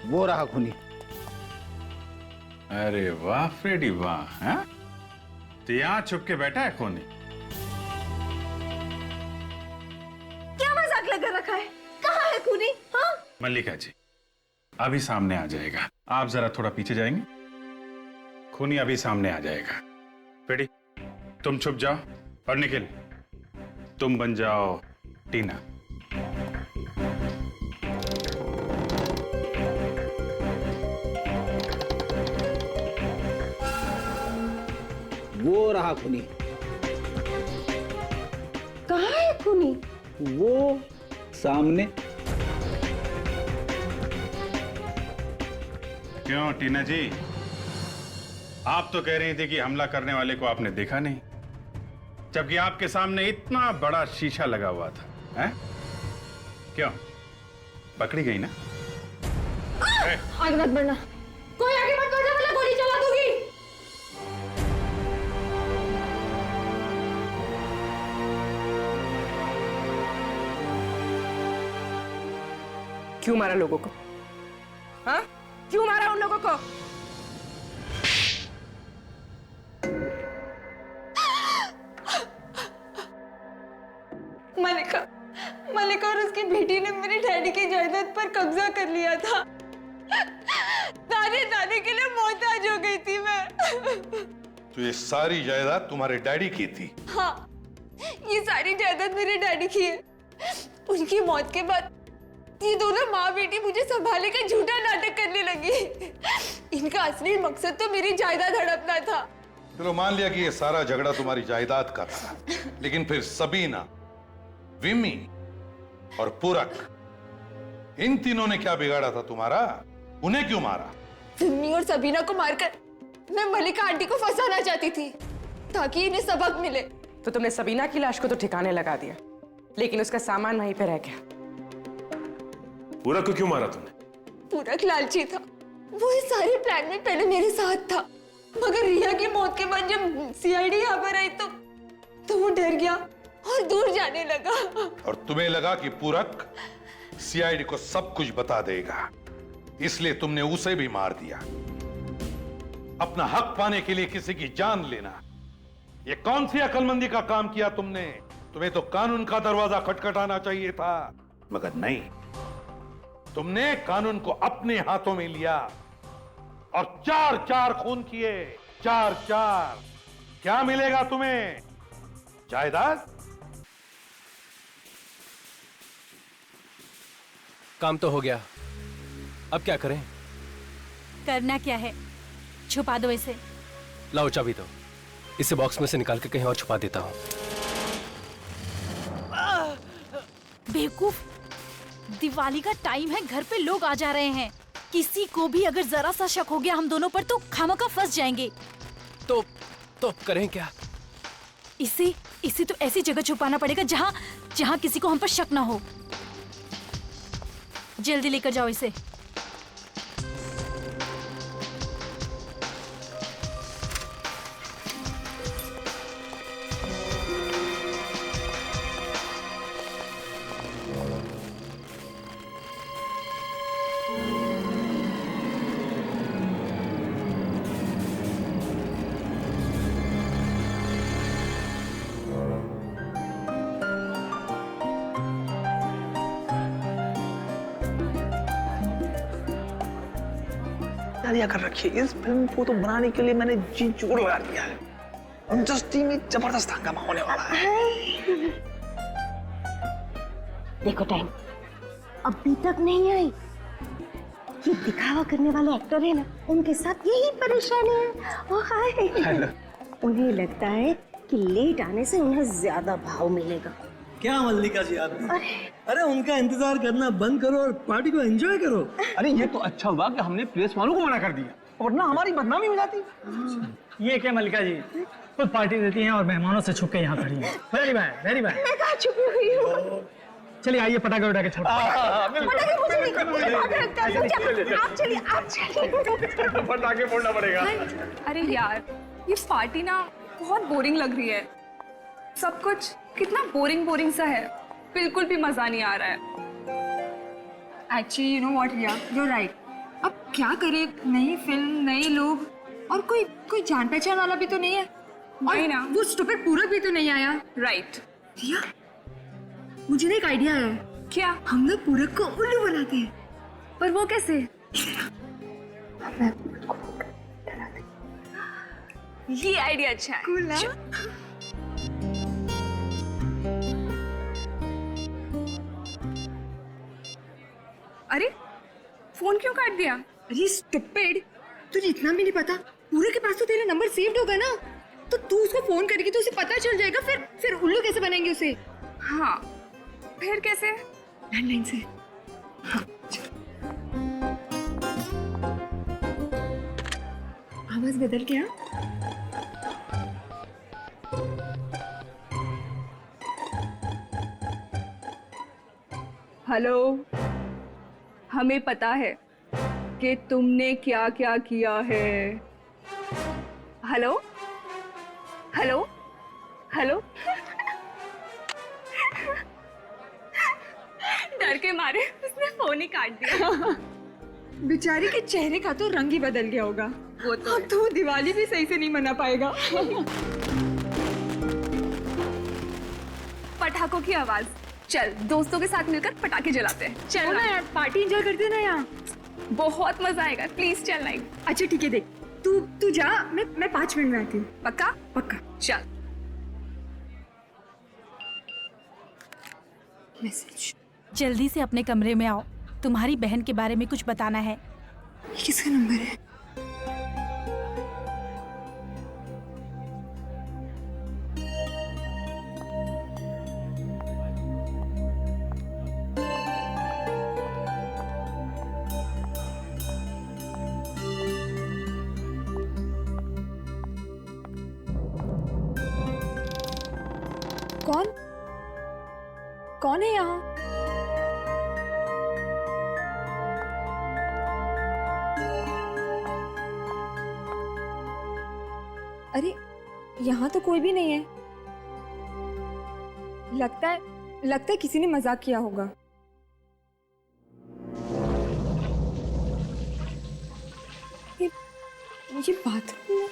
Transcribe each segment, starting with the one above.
वो रहा खूनी। अरे वाह फ्रेडी वाह, हैं? तो यहाँ छुप के बैठा है खूनी। क्या मजाक लगा रखा है? कहाँ है खूनी? हाँ? मल्लिका जी अभी सामने आ जाएगा, आप जरा थोड़ा पीछे जाएंगे। खूनी अभी सामने आ जाएगा। फ्रेडी तुम छुप जाओ और निखिल तुम बन जाओ टीना। वो रहा खूनी। कहाँ है खूनी? वो सामने। क्यों टीना जी, आप तो कह रही थी कि हमला करने वाले को आपने देखा नहीं, जबकि आपके सामने इतना बड़ा शीशा लगा हुआ था, हैं? क्यों पकड़ी गई ना? आगे मत बढ़ना, कोई आगे मत बढ़ना वरना गोली चला दूंगी। क्यों मारा लोगों को? हाँ? क्यों मारा उन लोगों को? मलिका और उसकी बेटी ने मेरे डैडी की जायदाद पर कब्जा कर लिया था। दाने के लिए मोहताज हो गई थी मैं। तो ये सारी जायदाद तुम्हारे डैडी की थी? हाँ, ये सारी जायदाद मेरे डैडी की है। उनकी मौत के बाद ये दोनों माँ बेटी मुझे संभालने का झूठा नाटक करने लगी। इनका असली मकसद तो मेरी जायदाद हड़पना था। चलो मान लिया कि ये सारा झगड़ा तुम्हारी जायदाद का था, लेकिन फिर सबीना, विमी और पूरक, इन तीनों ने क्या बिगाड़ा था तुम्हारा? उन्हें क्यों मारा? विमी और सबीना को मारकर मैं मलिका आंटी को फंसाना चाहती थी ताकि इन्हें सबक मिले। तो तुमने सबीना की लाश को तो ठिकाने लगा दिया, लेकिन उसका सामान वहीं पे रह गया। पूरक को क्यों मारा तुमने? पूरक लालची था, वो इस सारे प्लान में पहले मेरे साथ था, मगर रिया की मौत के बाद जब सीआईडी यहाँ पर आई तो वो डर गया और दूर जाने लगा। और तुम्हें लगा कि पूरक सीआईडी को सब कुछ बता देगा, इसलिए तुमने उसे भी मार दिया। अपना हक पाने के लिए किसी की जान लेना, ये कौन सी अक्लमंदी का काम किया तुमने? तुम्हें तो कानून का दरवाजा खटखटाना चाहिए था, मगर नहीं, तुमने कानून को अपने हाथों में लिया और 4-4 खून किए। 4-4 क्या मिलेगा तुम्हें? जायदाद? काम तो हो गया, अब क्या करें? करना क्या है? छुपा दो इसे। लाओ चाबी दो, इसे बॉक्स में से निकाल के कहीं और छुपा देता हूँ। बेवकूफ, दिवाली का टाइम है, घर पे लोग आ जा रहे हैं। किसी को भी अगर जरा सा शक हो गया हम दोनों पर तो खामखा फंस जाएंगे। तो करें क्या? इसे तो ऐसी जगह छुपाना पड़ेगा जहाँ किसी को हम पर शक ना हो। जल्दी लेकर जाओ इसे। तैयारियां कर रखी है। इस फिल्म को तो बनाने के लिए मैंने जी जोर लगा दिया है। इंडस्ट्री में जबरदस्त हंगामा होने वाला है। देखो टाइम अभी तक नहीं आई। ये दिखावा करने वाले एक्टर है ना, उनके साथ यही परेशानी है। ओ हाय, उन्हें लगता है कि लेट आने से उन्हें ज्यादा भाव मिलेगा। क्या मल्लिका जी आप? अरे उनका इंतजार करना बंद करो और पार्टी को एंजॉय करो। अरे ये तो अच्छा हुआ कि हमने प्रेस वालों को मना कर दिया, वरना हमारी बदनामी हो जाती। ये क्या मल्लिका जी, खुद पार्टी देती हैं और मेहमानों से छुप के यहाँ खड़ी हैं। Very bad, very bad. मैं कहाँ छुपी हुई हूँ? चलिए आइए पटाखे उठा के छोड़ो। पटाखे फोड़ना पड़ेगा। अरे यार ये पार्टी ना बहुत बोरिंग लग रही है। सब कुछ कितना बोरिंग सा है, बिल्कुल भी मजा नहीं आ रहा है। Actually you know what Riya, you are right. अब क्या करे, नई फिल्म, नए लोग और कोई जान पहचान वाला भी तो नहीं है। नहीं और ना। वो स्टूपिड पूरक भी तो नहीं आया। राइट। दिया, मुझे ना एक आइडिया आया है। क्या? हम ना पूरक को उल्लू बनाते हैं। पर वो कैसे? ये आइडिया अच्छा है। कूल ना? अरे फोन क्यों काट दिया? अरे स्टूपिड, तुझे इतना भी नहीं पता, पूरक के पास तो तेरा नंबर सेव्ड होगा ना, तो तू उसको फोन करेगी तो उसे पता चल जाएगा। फिर उल्लू कैसे बनाएंगे उसे? हाँ, फिर कैसे? लैंडलाइन से। हाँ, आवाज बदल गया। हेलो, हमें पता है कि तुमने क्या क्या किया है। Hello hello hello. डर के मारे उसने फोन ही काट दिया। बेचारी के चेहरे का तो रंग ही बदल गया होगा। वो तो अब तो दिवाली भी सही से नहीं मना पाएगा। पटाखों की आवाज। चल दोस्तों के साथ मिलकर पटाखे जलाते हैं। चल ना यार, पार्टी एंजॉय करते हैं ना यहाँ। बहुत मजा आएगा, प्लीज चल नाइट। अच्छा ठीक है, देख तू जा, मैं 5 मिनट में आती हूँ। पक्का? पक्का। चल। मैसेज। जल्दी से अपने कमरे में आओ, तुम्हारी बहन के बारे में कुछ बताना है। ये किसका नंबर है? कौन है यहाँ? अरे यहाँ तो कोई भी नहीं है। लगता है किसी ने मजाक किया होगा। ये बाथरूम में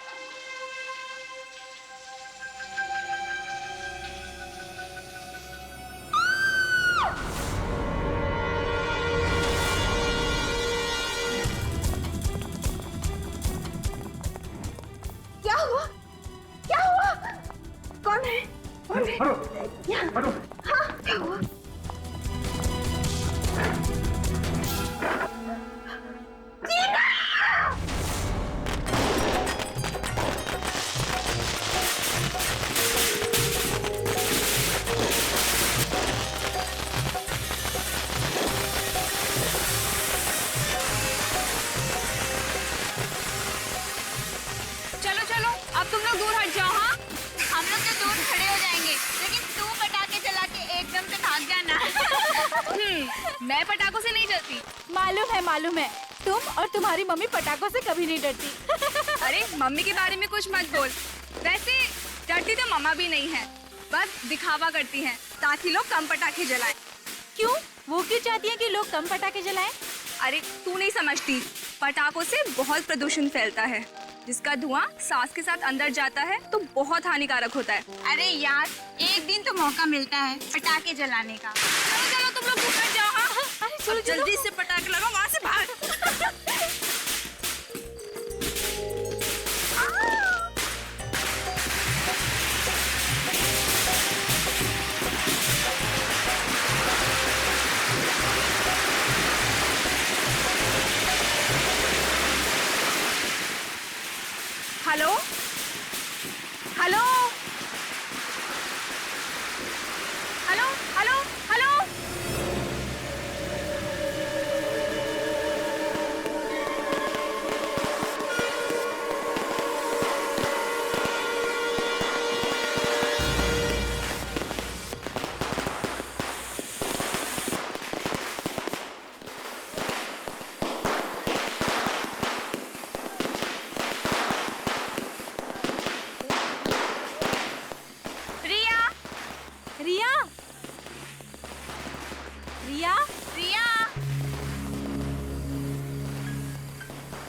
मैं पटाखों से नहीं डरती। मालूम है, तुम और तुम्हारी मम्मी पटाखों से कभी नहीं डरती। अरे मम्मी के बारे में कुछ मत बोल। वैसे डरती तो मम्मा भी नहीं है, बस दिखावा करती हैं ताकि लोग कम पटाखे जलाएं। क्यों? वो क्यों चाहती हैं कि लोग कम पटाखे जलाएं? अरे तू नहीं समझती, पटाखों से बहुत प्रदूषण फैलता है, जिसका धुआं सांस के साथ अंदर जाता है तो बहुत हानिकारक होता है। अरे यार, एक दिन तो मौका मिलता है पटाखे जलाने का। चलो चलो तुम लोग घूमने जाओ। हाँ चलो जल्दी से पटाखे लगाओ, वहाँ से भाग। Hello hello hello hello hello.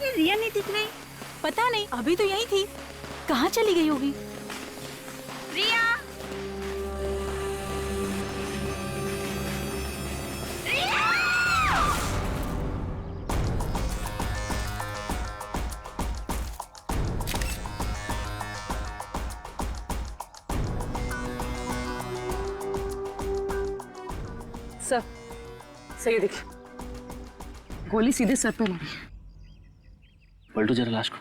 ये रिया नहीं दिख रही। पता नहीं, अभी तो यही थी, कहाँ चली गई होगी? रिया, सर ये देखिए, गोली सीधे सर पे लगी। पलटो जरा लाश को।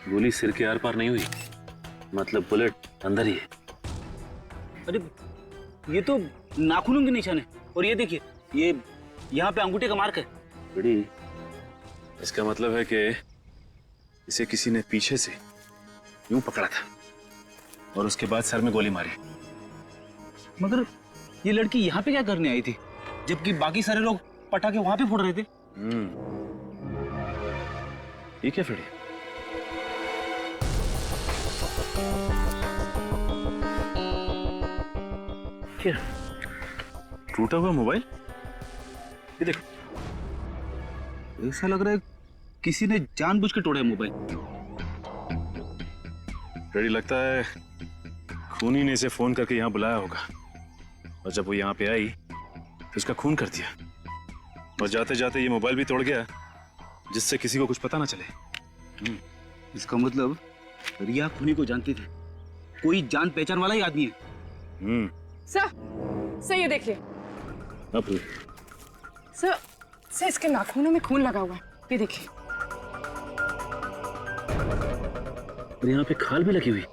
गोली सिर के आर पार नहीं हुई, मतलब बुलेट अंदर ही है। अरे ये तो नाखूनों के निशान है, और ये देखिए, ये यहाँ पे अंगूठे का मार्क है। बड़ी, इसका मतलब है कि इसे किसी ने पीछे से यूं पकड़ा था और उसके बाद सर में गोली मारी। मगर ये लड़की यहाँ पे क्या करने आई थी, जबकि बाकी सारे लोग पटाखे वहां पे फोड़ रहे थे? ये क्या फिर? क्या टूटा हुआ मोबाइल? ये देखो, ऐसा लग रहा है किसी ने जानबूझ के तोड़ा है मोबाइल। रेडी, लगता है खूनी ने इसे फोन करके यहाँ बुलाया होगा, और जब वो यहाँ पे आई तो उसका खून कर दिया, और जाते जाते ये मोबाइल भी तोड़ गया जिससे किसी को कुछ पता ना चले। इसका मतलब रिया खूनी को जानती थी, कोई जान पहचान वाला ही आदमी है। सर ये देखिए, सर इसके नाखूनों में खून लगा हुआ है, ये देखिए। और यहाँ पे खाल भी लगी हुई।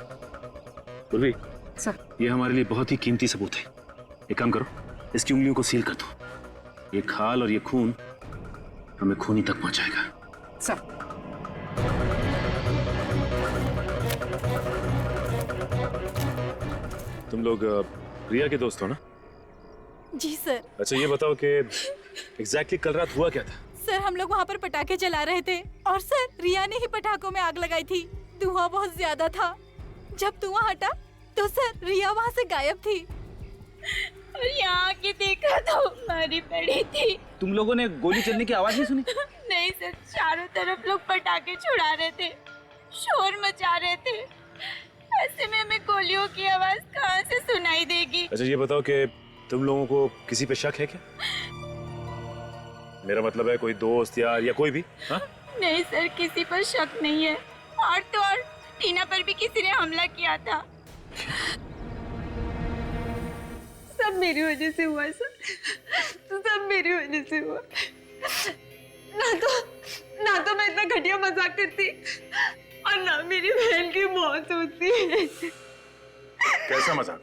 पूर्वी, सर ये हमारे लिए बहुत ही कीमती सबूत है। एक काम करो, इसकी उंगलियों को सील कर दो। ये खाल और ये खून हमें खूनी तक पहुंचाएगा। सर तुम लोग रिया के दोस्त हो ना? जी सर। अच्छा ये बताओ कि एग्जैक्टली कल रात हुआ क्या था? सर हम लोग वहाँ पर पटाखे जला रहे थे, और सर रिया ने ही पटाखों में आग लगाई थी। धुआं बहुत ज्यादा था, जब धुआं हटा तो सर रिया वहाँ से गायब थी। और यहाँ आके देखा तो मरी पड़ी थी। तुम लोगों ने गोली चलने की आवाज नहीं सुनी? नहीं सर, चारों तरफ लोग पटाखे छुड़ा रहे थे, शोर मचा रहे थे। ऐसे में हमें गोलियों की आवाज कहाँ से सुनाई देगी? अच्छा ये बताओ कि तुम लोगों को किसी पे शक है क्या? मेरा मतलब है कोई दोस्त यार या कोई भी? हाँ? नहीं सर, किसी पर शक नहीं है। और तो और टीना पर भी किसी ने हमला किया था। सब मेरी वजह से हुआ सर, सब मेरी वजह से हुआ। ना तो मैं इतना घटिया मजाक करती, और ना मेरी बहन की मौत होती। कैसा मजाक?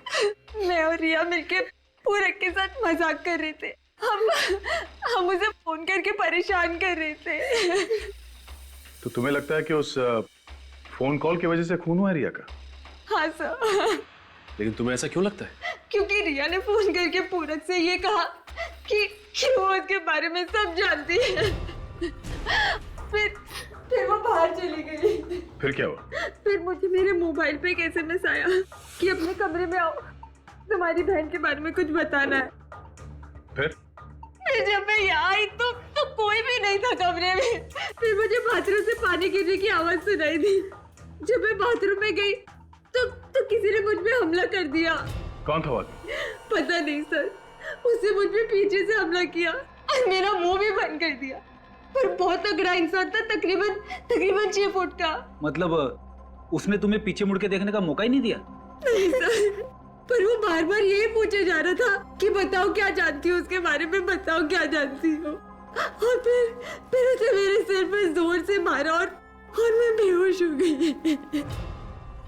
मैं और रिया मिलके पूरक के साथ मजाक कर रहे थे। हम उसे फोन करके परेशान कर रहे थे। तो तुम्हें लगता है कि उस फोन कॉल की वजह से खून हुआ रिया का? हाँ सर। लेकिन तुम्हें ऐसा क्यों लगता है? क्योंकि रिया ने फोन करके पूरक से ये कहा कि वो उसके बारे में सब जानती है। फिर वो बाहर चली गई। फिर क्या हुआ? फिर मुझे मेरे मोबाइल पे एक SMS आया कि अपने कमरे में आओ, तुम्हारी बहन के बारे में कुछ बताना है। फिर जब मैं यहाँ आई तो कोई भी नहीं था कमरे में। फिर मुझे बाथरूम से पानी गिरने की आवाज सुनाई दी। जब मैं बाथरूम में गई तो किसी ने मुझ पे हमला कर दिया। कौन था वो? पता नहीं सर, उसने मुझ पे पीछे से हमला किया और मेरा मुंह भी बंद कर दिया। पर बहुत तगड़ा इंसान था, तकरीबन 6 फुट का। मतलब उसने तुम्हें पीछे मुड़ के देखने का मौका ही नहीं दिया? नहीं सर, पर वो बार बार यही पूछे जा रहा था कि बताओ क्या जानती हो उसके बारे में, बताओ क्या जानती हो। और फिर उसे मेरे सिर पर जोर से मारा और मैं बेहोश हो गई।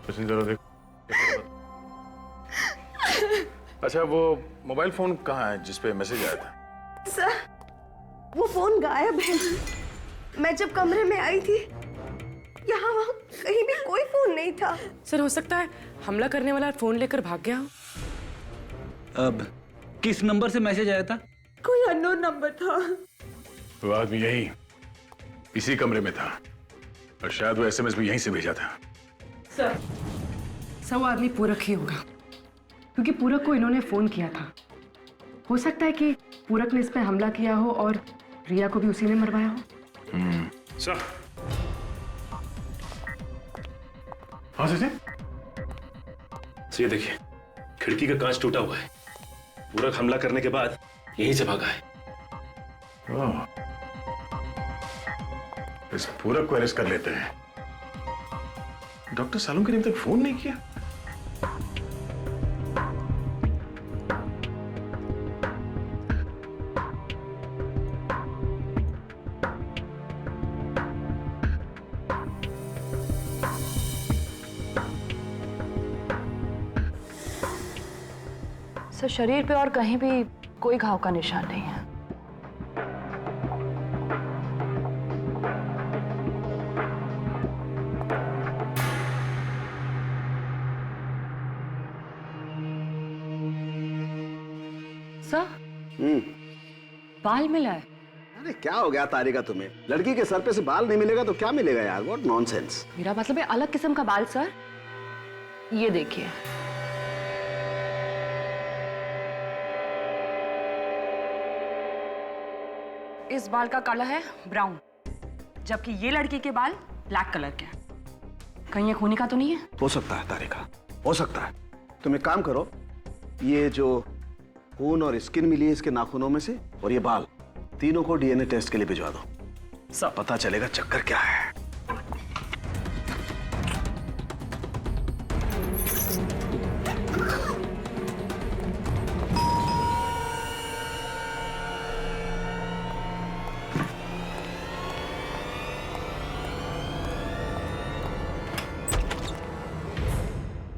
जरा देखो। अच्छा वो मोबाइल फोन कहाँ है जिसपे मैसेज आया था? सर वो फोन गायब है। मैं जब कमरे में आई थी, यहाँ वहाँ कहीं भी कोई फोन नहीं था। सर हो सकता है हमला करने वाला फोन लेकर भाग गया हो। अब किस नंबर से मैसेज आया था? कोई अननोन नंबर था। वो आदमी यही इसी कमरे में था, और शायद वो SMS भी यहीं से भेजा था। सर वो आदमी पूरक ही होगा, क्योंकि पूरक को इन्होंने फोन किया था हो सकता है कि पूरक ने इस पे हमला किया हो और रिया को भी उसी ने मरवाया हो। सर हाँ सर, ये देखिए खिड़की का कांच टूटा हुआ है। पूरक हमला करने के बाद यहीं से भागा है। इस पूरक को अरेस्ट कर लेते हैं। डॉक्टर सालुंके ने तक फोन नहीं किया। सर शरीर पे और कहीं भी कोई घाव का निशान नहीं है। सर बाल मिला है। अरे क्या हो गया तारिका तुम्हें? लड़की के सर पे से बाल नहीं मिलेगा तो क्या मिलेगा यार? What nonsense. मेरा मतलब है अलग किस्म का बाल सर। ये देखिए। इस बाल का कलर है ब्राउन, जबकि ये लड़की के बाल ब्लैक कलर के हैं। कहीं ये खूनी का तो नहीं है? हो सकता है तारिका, हो सकता है। तुम एक काम करो, ये जो खून और स्किन मिली है इसके नाखूनों में से और ये बाल, तीनों को डीएनए टेस्ट के लिए भिजवा दो। सब पता चलेगा चक्कर क्या है।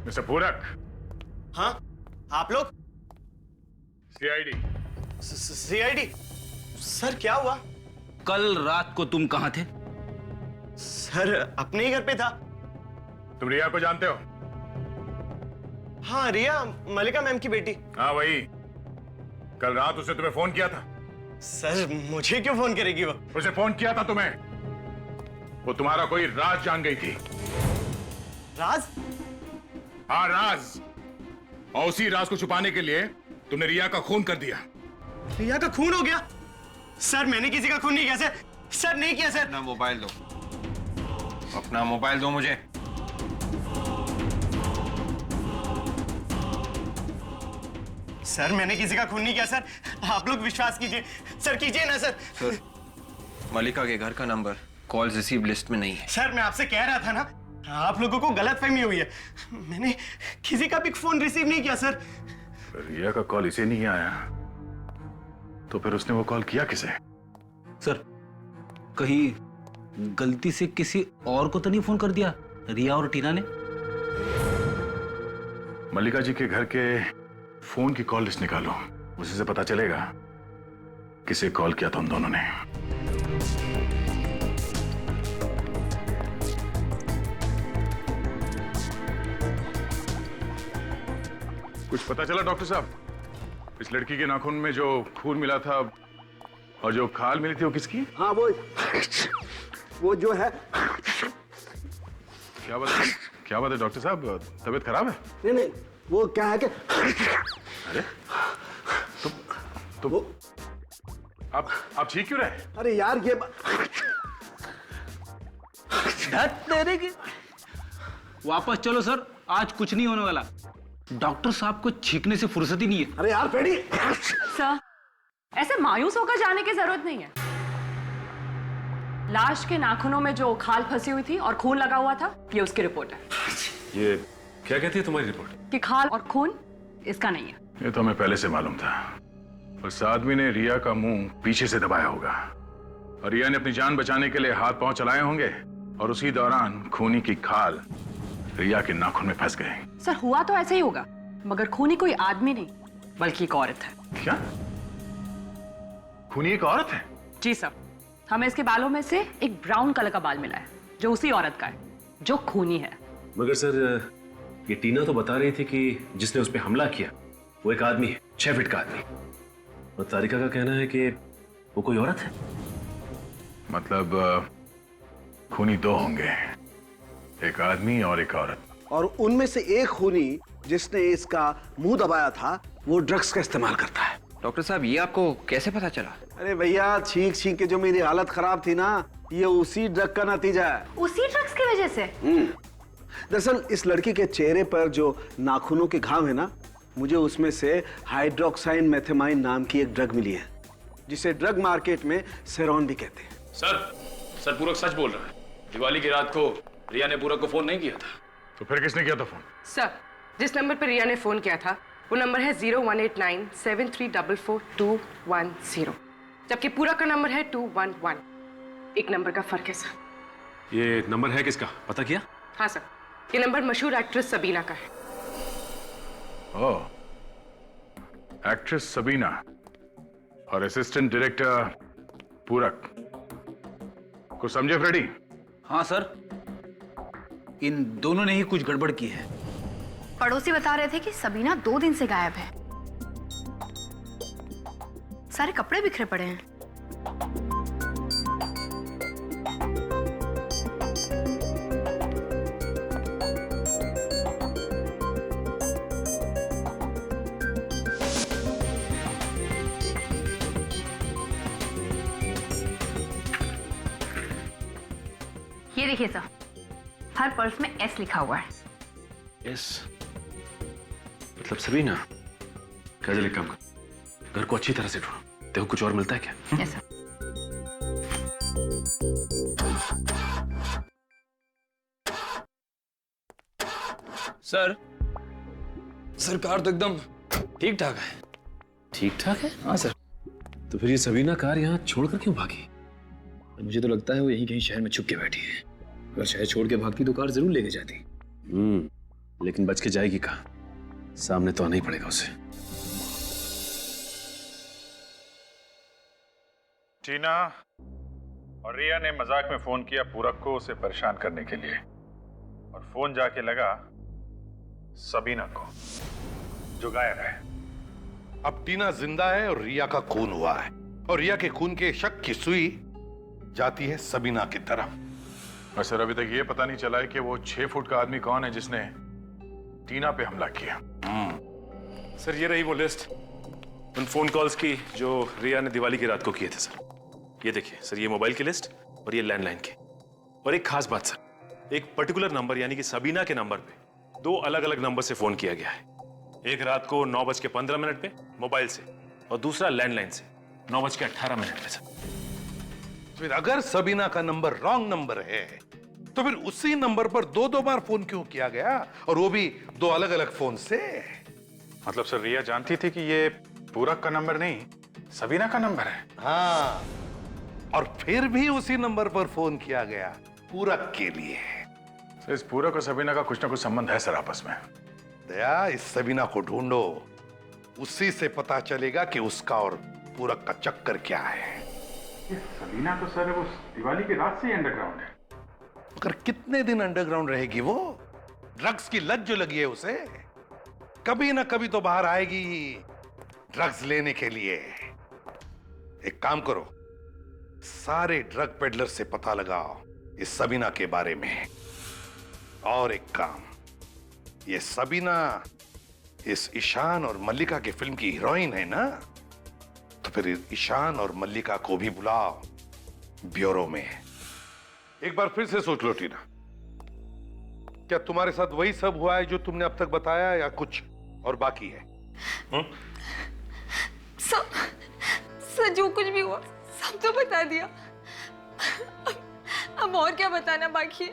मिस्टर पूरक। हाँ, आप लोग? सीआईडी। सीआईडी? सर क्या हुआ? कल रात को तुम कहां थे? सर अपने ही घर पे था। तुम रिया को जानते हो? हाँ, रिया मलिका मैम की बेटी। हाँ वही। कल रात उसने तुम्हें फोन किया था। सर मुझे क्यों फोन करेगी वो? उसे फोन किया था तुम्हें। वो तुम्हारा कोई राज जान गई थी। राज? हाँ राज। और उसी राज को छुपाने के लिए तुमने रिया का खून कर दिया। रिया का खून हो गया? सर मैंने किसी का खून नहीं किया सर। सर नहीं किया सर। अपना मोबाइल दो, अपना मोबाइल दो मुझे। सर मैंने किसी का खून नहीं किया सर। आप लोग विश्वास कीजिए सर, कीजिए ना सर। सर मलिका के घर का नंबर कॉल रिसीव लिस्ट में नहीं है। सर मैं आपसे कह रहा था ना, आप लोगों को गलतफहमी हुई है। मैंने किसी का भी फोन रिसीव नहीं किया सर। रिया का कॉल इसे नहीं आया तो फिर उसने वो कॉल किया किसे? सर कहीं गलती से किसी और को तो नहीं फोन कर दिया रिया और टीना ने? मल्लिका जी के घर के फोन की कॉल लिस्ट निकालो, उसी से पता चलेगा किसे कॉल किया था उन दोनों ने। कुछ पता चला डॉक्टर साहब? इस लड़की के नाखून में जो खून मिला था और जो खाल मिली थी वो किसकी? हाँ वो जो है। क्या बात है डॉक्टर साहब, तबीयत खराब है? नहीं वो क्या है कि अरे तो आप ठीक क्यों रहे? अरे यार ये तेरे की वापस चलो सर, आज कुछ नहीं होने वाला। डॉक्टर साहब को छींकने से फुर्सत ही नहीं है। अरे यार पेड़ी। सर ऐसे मायूस होकर जाने की जरूरत नहीं है। लाश के नाखूनों में जो खाल फंसी हुई थी और खून लगा हुआ था, ये उसकी रिपोर्ट है। ये क्या कहती है तुम्हारी रिपोर्ट? कि खाल और खून इसका नहीं है। ये तो हमें पहले से मालूम था। उस आदमी ने रिया का मुंह पीछे से दबाया होगा और रिया ने अपनी जान बचाने के लिए हाथ पांव चलाए होंगे और उसी दौरान खूनी की खाल रिया के नाखून में फंस गए। सर हुआ तो ऐसे ही होगा, मगर खूनी कोई आदमी नहीं बल्कि एक औरत है। क्या? खूनी एक औरत है? जी सर, हमें इसके बालों में से एक ब्राउन कलर का बाल मिला है जो उसी औरत का है जो खूनी है। मगर सर ये टीना तो बता रही थी कि जिसने उस पर हमला किया वो एक आदमी है, 6 फीट का आदमी। और तारिका का कहना है कि वो कोई औरत है। मतलब खूनी 2 होंगे, एक आदमी और एक औरत। और उनमें से एक खूनी जिसने इसका मुंह दबाया था वो ड्रग्स का इस्तेमाल करता है। डॉक्टर साहब ये आपको कैसे पता चला? अरे भैया, छींक छींक के जो मेरी हालत खराब थी ना, ये उसी ड्रग का नतीजा है। उसी ड्रग्स की वजह से? दरअसल इस लड़की के चेहरे पर जो नाखूनों के घाव है ना, मुझे उसमें से हाइड्रोक्साइन मेथेमाइन नाम की एक ड्रग मिली है, जिसे ड्रग मार्केट में सेरॉन भी कहते हैं। सर पूरक सच बोल रहा है। दिवाली की रात को रिया ने पूरक को फोन नहीं किया था। तो फिर किसने किया था फोन? सर, जिस नंबर पर रिया ने फोन किया था वो नंबर है 018973442210, जबकि पूरक का नंबर है 211। एक नंबर का फर्क है सर। ये नंबर है किसका, पता किया? हाँ सर, ये नंबर मशहूर एक्ट्रेस सबीना का है। ओह, एक्ट्रेस सबीना और असिस्टेंट डायरेक्टर पूरक। कुछ समझे फ्रेडी? हाँ सर, इन दोनों ने ही कुछ गड़बड़ की है। पड़ोसी बता रहे थे कि सबीना 2 दिन से गायब है। सारे कपड़े बिखरे पड़े हैं। ये देखिए सर, हर पर्स में एस लिखा हुआ है। यस, मतलब सबीना। काजल, एक काम कर, घर को अच्छी तरह से ढूंढो, देखो कुछ और मिलता है क्या। Yes sir. सर कार तो एकदम ठीक ठाक है। ठीक ठाक है? हाँ सर। तो फिर ये सबीना कार यहाँ छोड़कर क्यों भागी? मुझे तो लगता है वो यहीं कहीं शहर में छुप के बैठी है। अगर शहर छोड़ के भागती तो कार जरूर लेके जाती। लेकिन बच के जाएगी कहाँ? सामने तो आना ही पड़ेगा उसे। टीना और रिया ने मजाक में फोन किया पूरक को उसे परेशान करने के लिए, और फोन जाके लगा सबीना को, जो गायब है। अब टीना जिंदा है और रिया का खून हुआ है, और रिया के खून के शक की सुई जाती है सबीना की तरफ। और सर, अभी तक ये पता नहीं चला है कि वो 6 फुट का आदमी कौन है जिसने टीना पे हमला किया। सर, ये रही वो लिस्ट उन फोन कॉल्स की जो रिया ने दिवाली की रात को किए थे सर। ये देखिए सर, ये मोबाइल की लिस्ट और ये लैंडलाइन की। और एक खास बात सर, एक पर्टिकुलर नंबर यानी कि सबीना के नंबर पे 2 अलग अलग नंबर से फोन किया गया है। एक रात को 9:15 पे मोबाइल से, और दूसरा लैंडलाइन से 9:18 पे सर। फिर अगर सबीना का नंबर रॉन्ग नंबर है तो फिर उसी नंबर पर 2-2 बार फोन क्यों किया गया, और वो भी 2 अलग अलग फोन से? मतलब सर, रिया जानती थी कि ये पूरक का नंबर नहीं सबीना का नंबर है। हाँ, और फिर भी उसी नंबर पर फोन किया गया पूरक के लिए। तो इस पूरक और सबीना का कुछ ना कुछ संबंध है सर आपस में। दया, इस सबीना को ढूंढो, उसी से पता चलेगा कि उसका और पूरक का चक्कर क्या है। सबीना तो सर वो दिवाली की रात से ही अंडरग्राउंड है। मगर कितने दिन अंडरग्राउंड रहेगी वो? ड्रग्स की लत जो लगी है उसे, कभी ना कभी तो बाहर आएगी ड्रग्स लेने के लिए। एक काम करो, सारे ड्रग पेडलर से पता लगाओ इस सबीना के बारे में। और एक काम, ये सबीना इस ईशान और मल्लिका की फिल्म की हीरोइन है ना, तो फिर ईशान और मल्लिका को भी बुलाओ ब्यूरो में। एक बार फिर से सोच लो टीना, क्या तुम्हारे साथ वही सब हुआ है जो तुमने अब तक बताया, या कुछ और बाकी है? सब जो कुछ भी हुआ सब तो बता दिया। अब और क्या बताना बाकी है?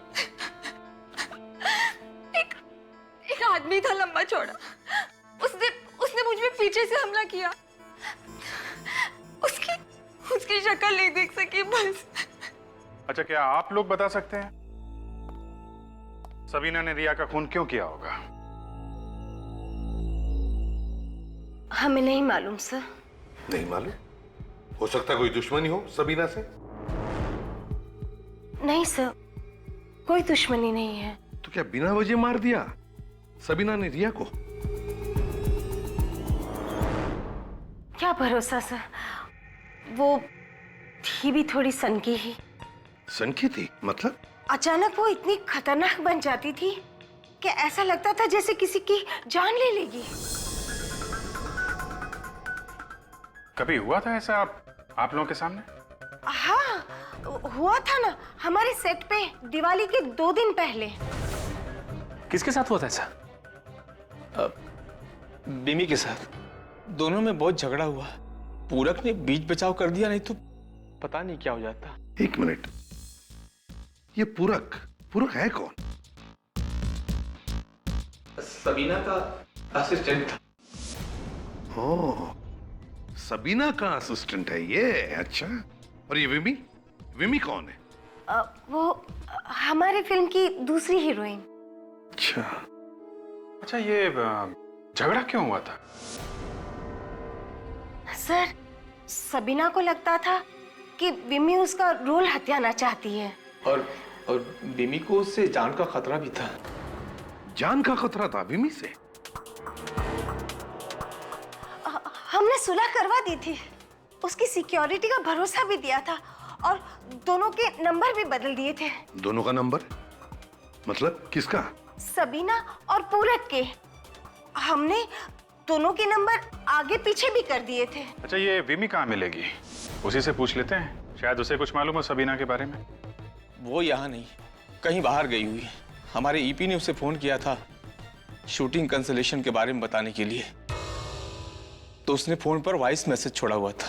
एक आदमी था लंबा चौड़ा, उसने मुझ पे पीछे से हमला किया। उसकी शक्ल नहीं देख सकी बस। अच्छा, क्या आप लोग बता सकते हैं सबीना ने रिया का खून क्यों किया होगा? हमें नहीं मालूम सर। नहीं मालूम? हो सकता है कोई दुश्मनी हो सबीना से? नहीं सर, कोई दुश्मनी नहीं है। तो क्या बिना वजह मार दिया सबीना ने रिया को? क्या भरोसा सर, वो थी भी थोड़ी सनकी ही। सनकी थी मतलब? अचानक वो इतनी खतरनाक बन जाती थी कि ऐसा लगता था जैसे किसी की जान ले लेगी। कभी हुआ था ऐसा आप लोगों के सामने? हाँ, हुआ था ना, हमारे सेट पे दिवाली के 2 दिन पहले। किसके साथ हुआ था ऐसा? बिमी के साथ। दोनों में बहुत झगड़ा हुआ। पूरक ने बीच बचाव कर दिया, नहीं तो पता नहीं क्या हो जाता। 1 मिनट, ये पूरक है कौन? सबीना का असिस्टेंट था। ओह, सबीना का असिस्टेंट है ये। अच्छा, और ये विमी कौन है? वो हमारे फिल्म की दूसरी हीरोइन। अच्छा, ये झगड़ा क्यों हुआ था? सर, सबीना को लगता था कि विमी उसका रोल हथियाना चाहती है। और विमी को उससे जान का खतरा भी था। जान का खतरा था विमी से? हमने सुलह करवा दी थी, उसकी सिक्योरिटी का भरोसा भी दिया था और दोनों के नंबर भी बदल दिए थे। दोनों का नंबर? मतलब किसका? सबीना और पूरक के। हमने दोनों के नंबर आगे पीछे भी कर दिए थे। अच्छा, ये विमी कहाँ मिलेगी? उसी से पूछ लेते हैं, शायद उसे कुछ मालूम हो सबीना के बारे में। वो यहाँ नहीं, कहीं बाहर गई हुई। हमारे ईपी ने उसे फोन किया था शूटिंग कैंसलेशन के बारे में बताने के लिए, तो उसने फोन पर वॉइस मैसेज छोड़ा हुआ था।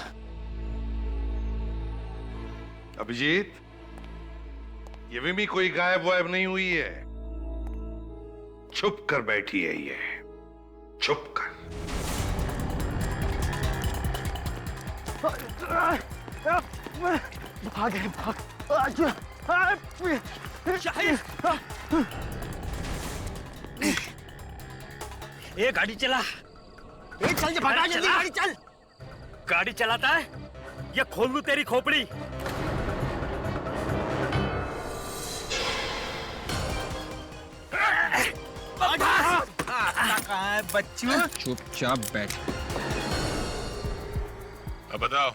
अभिजीत, ये विमी कोई गायब वायब नहीं हुई है, छुप कर बैठी है ये, छुप कर। ये गाड़ी चला, चल भगा जल्दी, गाड़ी चल। गाड़ी चलाता है या खोल दूं तेरी खोपड़ी? कहाँ है बच्चू? चुपचाप बैठ। अब बताओ,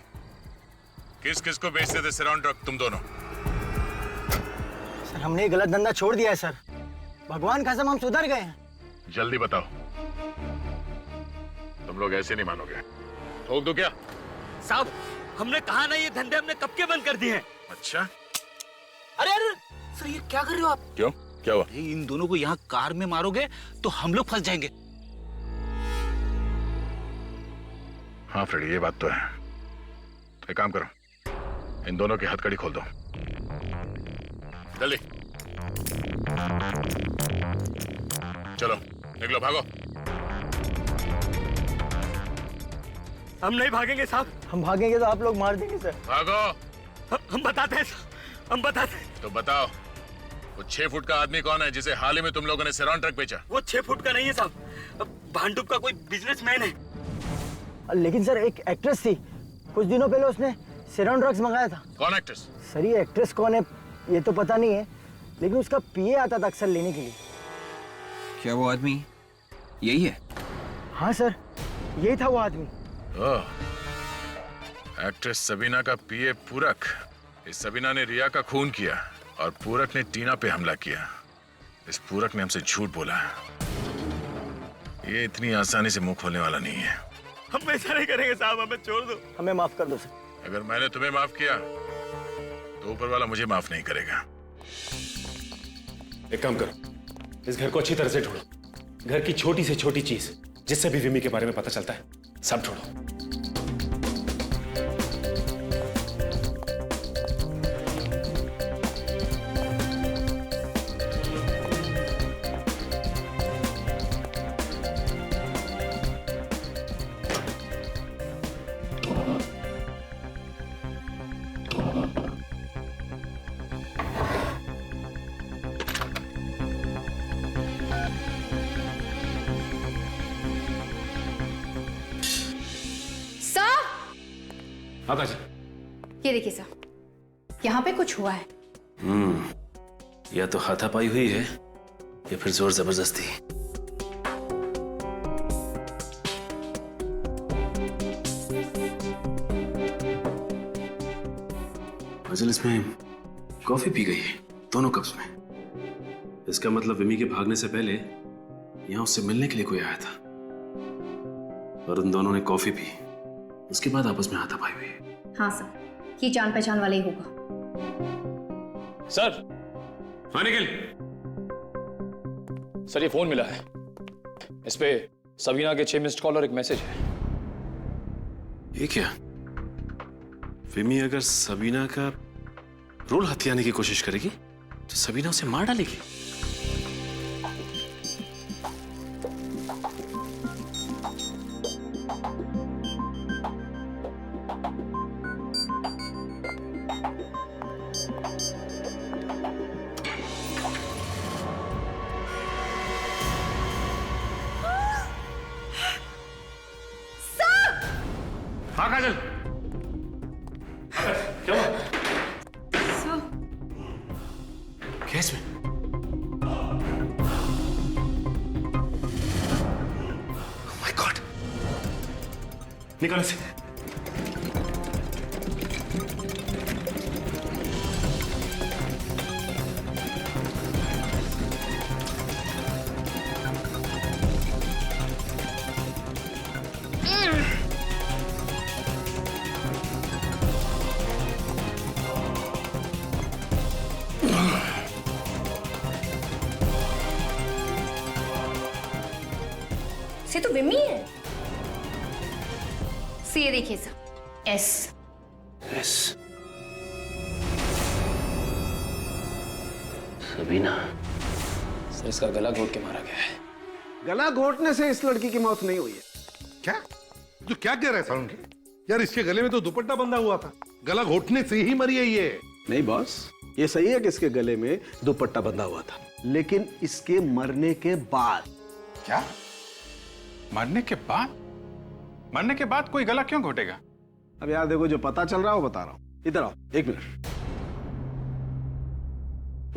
किस किस को बेचते थे सिराउंड ड्रग तुम दोनों? सर, हमने ये गलत धंधा छोड़ दिया है सर। भगवान कसम हम सुधर गए हैं। जल्दी बताओ, तुम लोग ऐसे नहीं मानोगे। ठोक दो क्या? साहब, हमने कहा ना, ये धंधे हमने कब के बंद कर दिए हैं। अच्छा, अरे अरे सर, ये क्या कर रहे हो आप? क्यों, क्या हुआ? इन दोनों को यहाँ कार में मारोगे तो हम लोग फंस जाएंगे। हाँ फ्रेडी, ये बात तो है। एक काम करो, इन दोनों की हथकड़ी खोल दो जल्दी। चलो निकलो, भागो। हम नहीं भागेंगे साहब। हम भागेंगे तो आप लोग मार देंगे सर। भागो। हम बताते हैं, हम बताते हैं। तो बताओ, वो 6 फुट का आदमी कौन है जिसे हाल ही में तुम लोगों ने सिराउंड ट्रक बेचा? वो 6 फुट का नहीं है साहब, भांडुप का कोई बिजनेसमैन है। लेकिन सर, एक एक्ट्रेस थी, कुछ दिनों पहले उसने सिराउंड ड्रग्स मंगाया था। कौन एक्ट्रेस? सर, ये एक्ट्रेस कौन है ये तो पता नहीं है, लेकिन उसका पीए आता था अक्सर लेने के लिए। क्या वो आदमी यही है? हाँ सर, यही था वो आदमी। ओह, एक्ट्रेस सबीना का पीए पूरक। इस सबीना ने रिया का खून किया और पूरक ने टीना पे हमला किया। इस पूरक ने हमसे झूठ बोला। ये इतनी आसानी से मुंह खोलने वाला नहीं है। हम ऐसा नहीं करेंगे साहब, हमें छोड़ दो। हमें माफ कर दो सर। अगर मैंने तुम्हें माफ किया तो ऊपर वाला मुझे माफ नहीं करेगा। एक काम करो, इस घर को अच्छी तरह से ढूंढो। घर की छोटी से छोटी चीज जिससे भी विमी के बारे में पता चलता है, सब ढूंढो। ये देखिए सर, यहाँ पे कुछ हुआ है। या तो हाथापाई हुई है या फिर जोर जबरदस्ती। फजल इसमें कॉफी पी गई है, दोनों कप्स में। इसका मतलब विमी के भागने से पहले यहाँ उससे मिलने के लिए कोई आया था और उन दोनों ने कॉफी पी उसके बाद आपस में हाथापाई हुई है। हाँ सर, ये जान पहचान वाला ही होगा। सर। हाँ निखिल। सर ये फोन मिला है, इस पे सबीना के 6 मिस्ड कॉल और एक मैसेज है। ये क्या? विमी अगर सबीना का रोल हथियाने की कोशिश करेगी तो सबीना उसे मार डालेगी। हाँ काजल, क्या हुआ? क्या इसमें? Oh my God! निकाल इसे। से तो विमी है। ये देखिए सर, एस। सबीना। सर इसका गला घोट के मारा गया है। गला घोटने से इस लड़की की मौत नहीं हुई है। क्या? जो क्या कह रहे हैं सालुंखे? यार इसके गले में तो दुपट्टा बंधा हुआ था, गला घोटने से ही मरी है ये। नहीं बॉस, ये सही है कि इसके गले में दुपट्टा बंधा हुआ था, लेकिन इसके मरने के बाद। क्या? मरने के बाद? मरने के बाद कोई गला क्यों घोटेगा? अब यार देखो, जो पता चल रहा है वो बता रहा हूं। इधर आओ, 1 मिनट।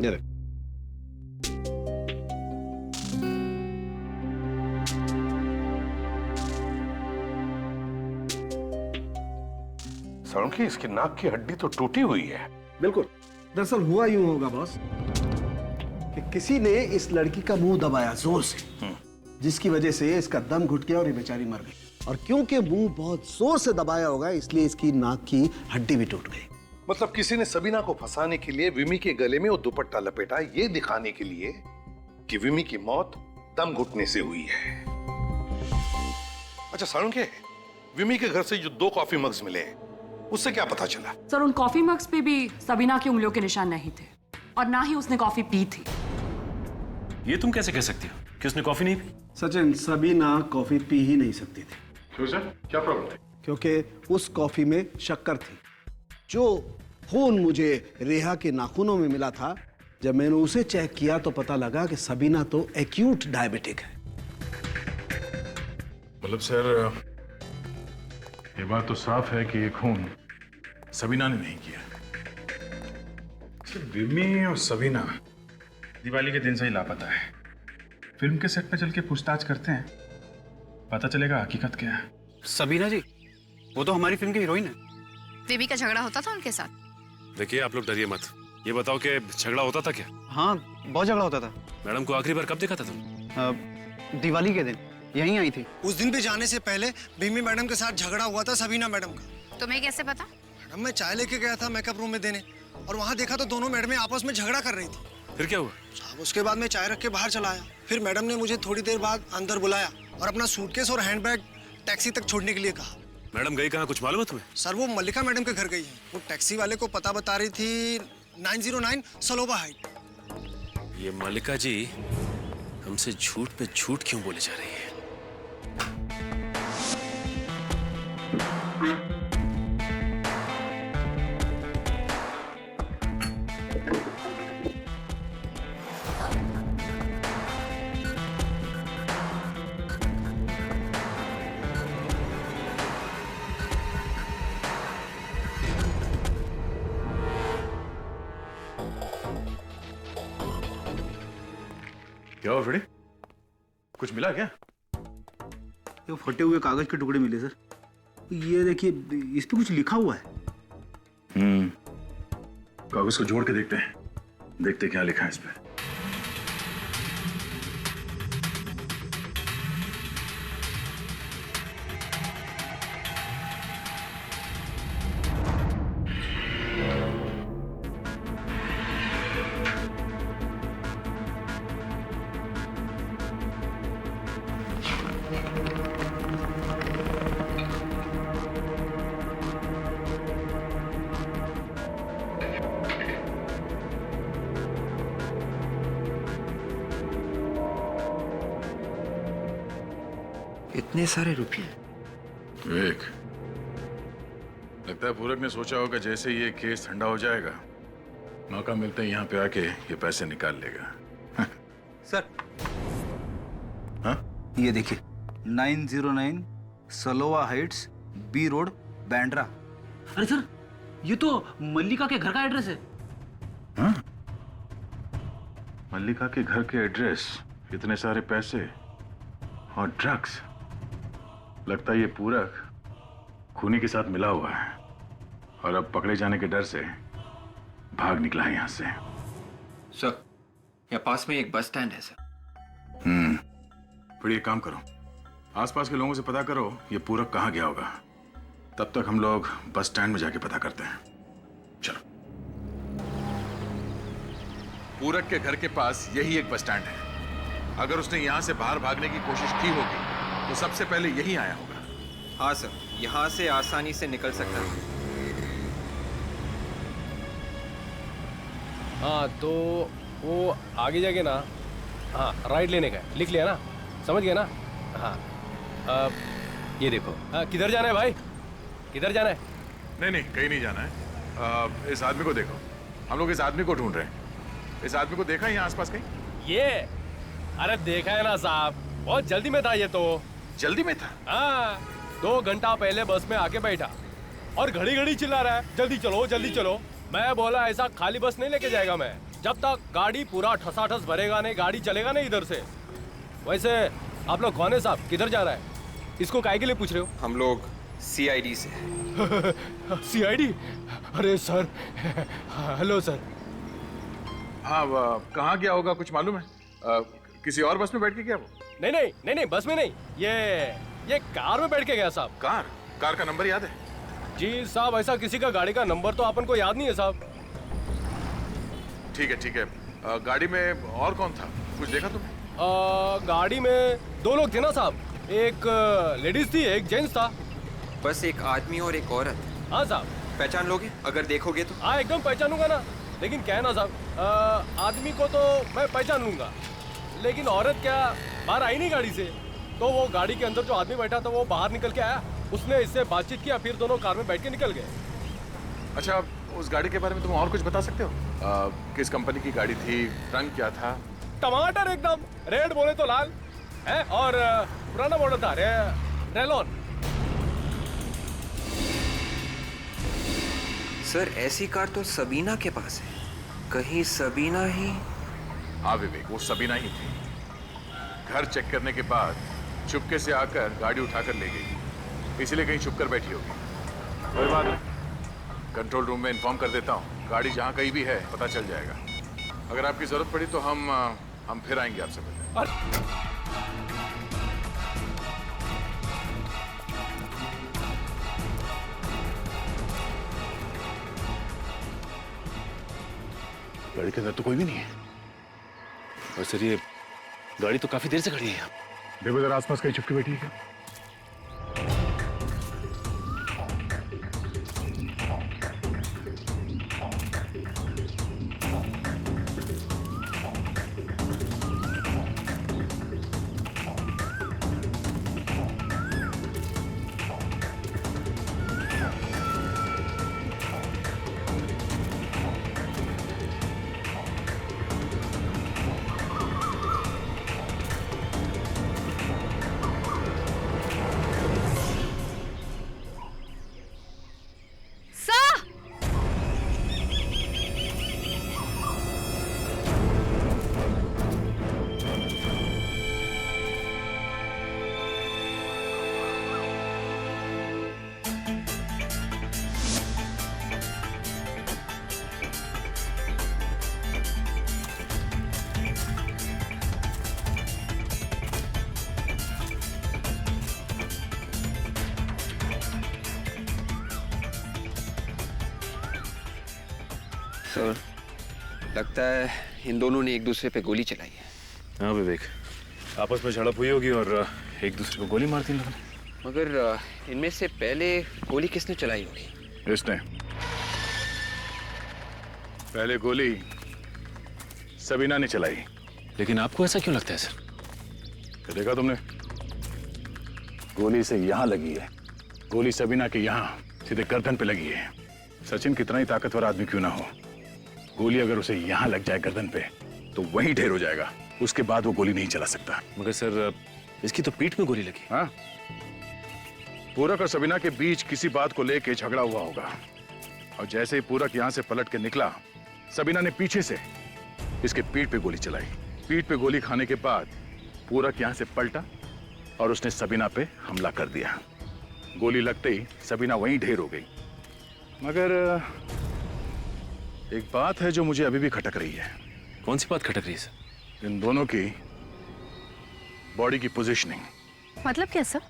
ये देखो। सालुंखे, इसकी नाक की हड्डी तो टूटी हुई है। बिल्कुल। दरअसल हुआ यूं होगा बॉस कि किसी ने इस लड़की का मुंह दबाया जोर से, जिसकी वजह से इसका दम घुट गया और ये बेचारी मर गई। और क्योंकि मुंह बहुत जोर से दबाया होगा, इसलिए इसकी नाक की हड्डी भी टूट गई। मतलब किसी ने सबीना को फंसाने के लिए विमी के गले में वो दुपट्टा लपेटा, ये दिखाने के लिए कि विमी की मौत दम घुटने से हुई है। अच्छा सालुंखे, विमी के घर से जो 2 कॉफी मग्स मिले, उससे क्या पता चला? सर उन कॉफी मग्स पे भी सबीना की उंगलियों के निशान नहीं थे, और ना ही उसने कॉफी पी थी। ये तुम कैसे कह सकती हो कि उसने कॉफी नहीं पी? सचिन, सबीना कॉफी पी ही नहीं सकती थी। क्यों सर, क्या प्रॉब्लम थी? क्योंकि उस कॉफी में शक्कर थी। जो खून मुझे रेहा के नाखूनों में मिला था, जब मैंने उसे चेक किया तो पता लगा कि सबीना तो एक्यूट डायबिटिक है। मतलब सर, ये बात तो साफ है कि ये खून सबीना ने नहीं किया। सिर्फ विमी और सबीना दिवाली के दिन से ही लापता है। फिल्म के सेट पे चल के पूछताछ करते हैं, पता चलेगा हकीकत क्या है। सबीना जी, वो तो हमारी फिल्म की हीरोइन है। विमी का झगड़ा होता था उनके साथ? देखिए आप लोग डरिए मत, ये बताओ कि झगड़ा होता था क्या? हाँ, बहुत झगड़ा होता था। मैडम को आखिरी बार कब देखा था तुम? दिवाली के दिन, यहीं आई थी। उस दिन पे जाने से पहले भीमी मैडम के साथ झगड़ा हुआ था सबीना मैडम का। तुम्हें कैसे पता? मैडम, मैं चाय लेके गया था मेकअप रूम में देने, और वहाँ देखा तो दोनों मैडमें आपस में झगड़ा कर रही थी। फिर क्या हुआ? साहब, उसके बाद मैं चाय रख के बाहर चला आया। फिर मैडम ने मुझे थोड़ी देर बाद अंदर बुलाया और अपना सूटकेस और हैंडबैग टैक्सी तक छोड़ने के लिए कहा। मैडम गई कहाँ, कुछ मालूम है तुम्हें? सर, वो मल्लिका मैडम के घर गई है। वो टैक्सी वाले को पता बता रही थी 909 सलोबा हाइट। ये मल्लिका जी हमसे झूठ पे झूठ क्यों बोले जा रही है? क्या हुआ फ्रेडी? कुछ मिला क्या? ये फटे हुए कागज के टुकड़े मिले सर। ये देखिए, इस पे कुछ लिखा हुआ है। कागज को जोड़ के देखते हैं, देखते क्या लिखा है इस पे। इतने सारे रुपए? विवेक, लगता है पूरक ने सोचा होगा जैसे ये केस ठंडा हो जाएगा, मौका मिलते ही यहाँ पे आके ये पैसे निकाल लेगा। सर, हाँ? ये देखिए 909 सलोवा हाइट्स, बी रोड, बैंड्रा। अरे सर, ये तो मल्लिका के घर का एड्रेस है। हाँ? मल्लिका के घर के एड्रेस, इतने सारे पैसे और ड्रग्स। लगता है ये पूरक खूनी के साथ मिला हुआ है और अब पकड़े जाने के डर से भाग निकला है यहाँ से। सर, यहाँ पास में एक बस स्टैंड है सर। फिर ये काम करो, आसपास के लोगों से पता करो ये पूरक कहाँ गया होगा। तब तक हम लोग बस स्टैंड में जाके पता करते हैं। चलो। पूरक के घर के पास यही एक बस स्टैंड है। अगर उसने यहां से बाहर भागने की कोशिश की होगी तो सबसे पहले यही आया होगा। हाँ सर, यहाँ से आसानी से निकल सकता है। हाँ तो वो आगे जाके ना, हाँ राइट लेने का है, लिख लिया ना, समझ गया ना? हाँ ये देखो, किधर जाना है भाई, किधर जाना है? नहीं नहीं, कहीं नहीं जाना है। इस आदमी को देखो, हम लोग इस आदमी को ढूंढ रहे हैं। इस आदमी को देखा है यहाँ आसपास कहीं? ये अरे देखा है ना साहब, बहुत जल्दी में था ये तो। जल्दी में था? हाँ, 2 घंटा पहले बस में आके बैठा और घड़ी घड़ी चिल्ला रहा है, जल्दी चलो जल्दी चलो। मैं बोला ऐसा खाली बस नहीं लेके जाएगा मैं, जब तक गाड़ी पूरा ठसाठस भरेगा नहीं, गाड़ी चलेगा नहीं इधर से। वैसे आप लोग कौन है साहब, किधर जा रहा है? इसको काहे के लिए पूछ रहे हो? हम लोग CID से। CID? अरे सर, हेलो सर। हाँ, कहाँ गया होगा कुछ मालूम है? किसी और बस में बैठ के गया वो? नहीं नहीं नहीं नहीं, बस में नहीं, ये कार में बैठ के गया साहब। कार का नंबर याद है? जी साहब, ऐसा किसी का गाड़ी का नंबर तो अपन को याद नहीं है साहब। ठीक है। गाड़ी में और कौन था, कुछ देखा तुमने? गाड़ी में 2 लोग थे ना साहब, एक लेडीज थी, एक जेंट्स था। बस एक आदमी और एक औरत। हाँ साहब। पहचान लोगे अगर देखोगे तो? हाँ एकदम पहचानूंगा ना, लेकिन क्या है ना साहब, आदमी को तो मैं पहचान लूंगा, लेकिन औरत क्या बाहर आई नहीं गाड़ी से। तो वो गाड़ी के अंदर जो आदमी बैठा था वो बाहर निकल के आया, उसने इससे बातचीत किया, फिर दोनों कार में बैठ के निकल गए। अच्छा, उस गाड़ी के बारे में तुम और कुछ बता सकते हो? किस कंपनी की गाड़ी थी, रंग क्या था? टमाटर एकदम, रेड बोले तो लाल है, और पुराना मॉडल था, रेलॉन। सर, ऐसी कार तो सबीना के पास है, कहीं सबीना ही? हाँ विवेक, वो सबीना ही थी। घर चेक करने के बाद चुपके से आकर गाड़ी उठाकर ले गई, इसलिए कहीं छुपकर बैठी होगी। कोई बात नहीं, कंट्रोल रूम में इन्फॉर्म कर देता हूँ, गाड़ी जहाँ कहीं भी है पता चल जाएगा। अगर आपकी जरूरत पड़ी तो हम फिर आएंगे आपसे मिलने। गाड़ी के अंदर तो कोई भी नहीं है। और सर, ये गाड़ी तो काफी देर से खड़ी है। देखो जरा आसपास कहीं छुपके बैठी है क्या? सर, लगता है इन दोनों ने एक दूसरे पे गोली चलाई है। हाँ विवेक, आपस में झड़प हुई होगी और एक दूसरे को गोली मार दी लोगों ने। मगर इनमें से पहले गोली किसने चलाई होगी? इसने। पहले गोली सबीना ने चलाई। लेकिन आपको ऐसा क्यों लगता है सर? क्या देखा तुमने? गोली से यहां लगी है, गोली सबीना के यहां सीधे गर्दन पे लगी है। सचिन कितना ही ताकतवर आदमी क्यों ना हो, गोली अगर उसे यहां लग जाए गर्दन पे तो वहीं ढेर हो जाएगा, उसके बाद वो गोली नहीं चला सकता। मगर सर इसकी तो पीठ में गोली लगी। हाँ, पूरक और सबीना के बीच किसी बात को लेके झगड़ा हुआ होगा, और जैसे ही पूरक यहां से पलट के निकला, सबीना ने पीछे से इसके पीठ पे गोली चलाई। पीठ पे गोली खाने के बाद पूरक यहां से पलटा और उसने सबीना पे हमला कर दिया। गोली लगते ही सबीना वहीं ढेर हो गई। मगर एक बात है जो मुझे अभी भी खटक रही है। कौन सी बात खटक रही है सर? इन दोनों की बॉडी की पोजीशनिंग। मतलब क्या सर?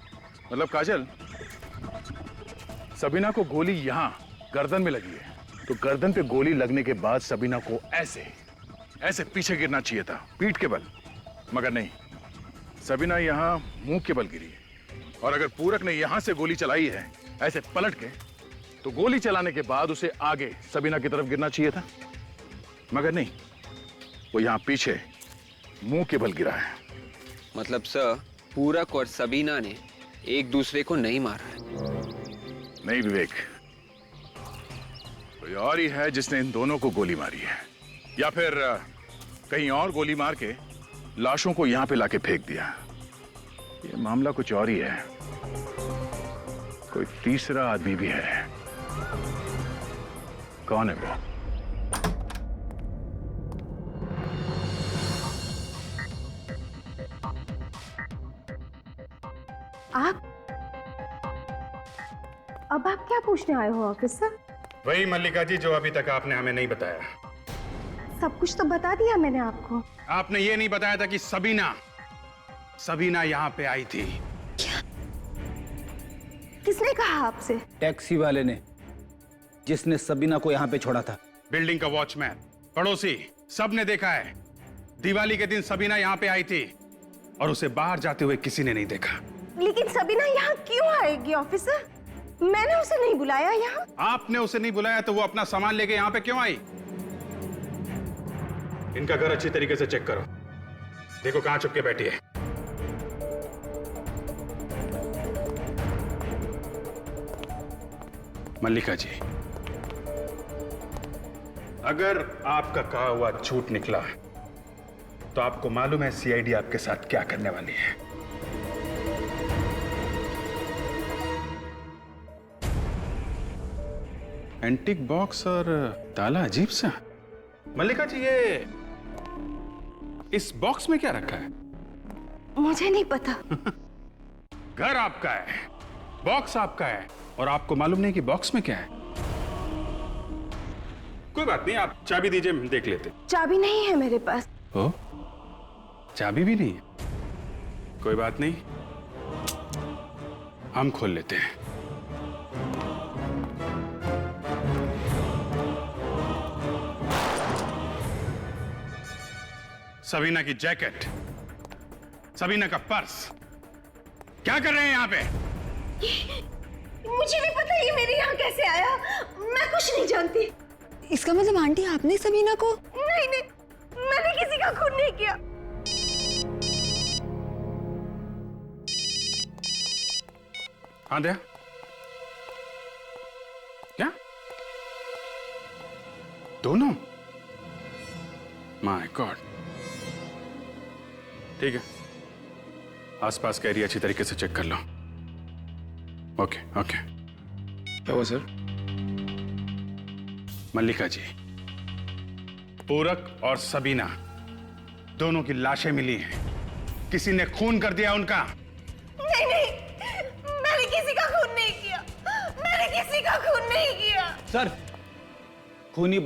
मतलब काजल, सबीना को गोली यहां गर्दन में लगी है, तो गर्दन पे गोली लगने के बाद सबीना को ऐसे ऐसे पीछे गिरना चाहिए था, पीठ के बल, मगर नहीं, सबीना यहां मुंह के बल गिरी है। और अगर पूरक ने यहां से गोली चलाई है ऐसे पलट के, तो गोली चलाने के बाद उसे आगे सबीना की तरफ गिरना चाहिए था, मगर नहीं, वो यहां पीछे मुंह के बल गिरा है। मतलब सर, पूरक और सबीना ने एक दूसरे को नहीं मारा है? नहीं विवेक, कोई और ही है जिसने इन दोनों को गोली मारी है, या फिर कहीं और गोली मार के लाशों को यहां पे लाके फेंक दिया। ये मामला कुछ और ही है, कोई तीसरा आदमी भी है। कौन है वो? आप अब आप क्या पूछने आए हो ऑफिसर? वही मल्लिका जी जो अभी तक आपने हमें नहीं बताया। सब कुछ तो बता दिया मैंने आपको। आपने ये नहीं बताया था कि सबीना यहाँ पे आई थी। किसने कहा आपसे? टैक्सी वाले ने, जिसने सबीना को यहाँ पे छोड़ा था। बिल्डिंग का वॉचमैन, पड़ोसी, सब ने देखा है। दिवाली के दिन सबीना यहाँ पे आई थी और उसे बाहर जाते हुए किसी ने नहीं देखा। लेकिन सबीना यहाँ क्यों आएगी ऑफिसर? मैंने उसे नहीं बुलाया यहाँ। आपने उसे नहीं बुलाया तो वो अपना सामान लेके यहाँ पे क्यों आई? इनका घर अच्छी तरीके से चेक करो, देखो कहां छुप के बैठी है। मल्लिका जी, अगर आपका कहा हुआ झूठ निकला तो आपको मालूम है सीआईडी आपके साथ क्या करने वाली है। एंटीक बॉक्स और ताला अजीब सा। मल्लिका जी, ये इस बॉक्स में क्या रखा है? मुझे नहीं पता। घर आपका है, बॉक्स आपका है, और आपको मालूम नहीं कि बॉक्स में क्या है। कोई बात नहीं, आप चाबी दीजिए, हम देख लेते। चाबी नहीं है मेरे पास। ओ, चाबी भी नहीं है? कोई बात नहीं, हम खोल लेते हैं। सबीना की जैकेट, सबीना का पर्स, क्या कर रहे हैं यहाँ पे? मुझे नहीं पता ये मेरे यहाँ कैसे आया, मैं कुछ नहीं जानती। इसका मतलब आंटी आपने सबीना को? नहीं नहीं, मैंने किसी का खून नहीं किया। हाँ दया, क्या दोनों? My God. ठीक है, आसपास का एरिया अच्छी तरीके से चेक कर लो। Okay okay. क्या हुआ सर? मल्लिका जी, पूरक और सबीना दोनों की लाशें मिली हैं। किसी ने खून कर दिया उनका। नहीं नहीं, मैंने किसी का खून नहीं किया, मैंने किसी का खून नहीं किया। सर, खूनी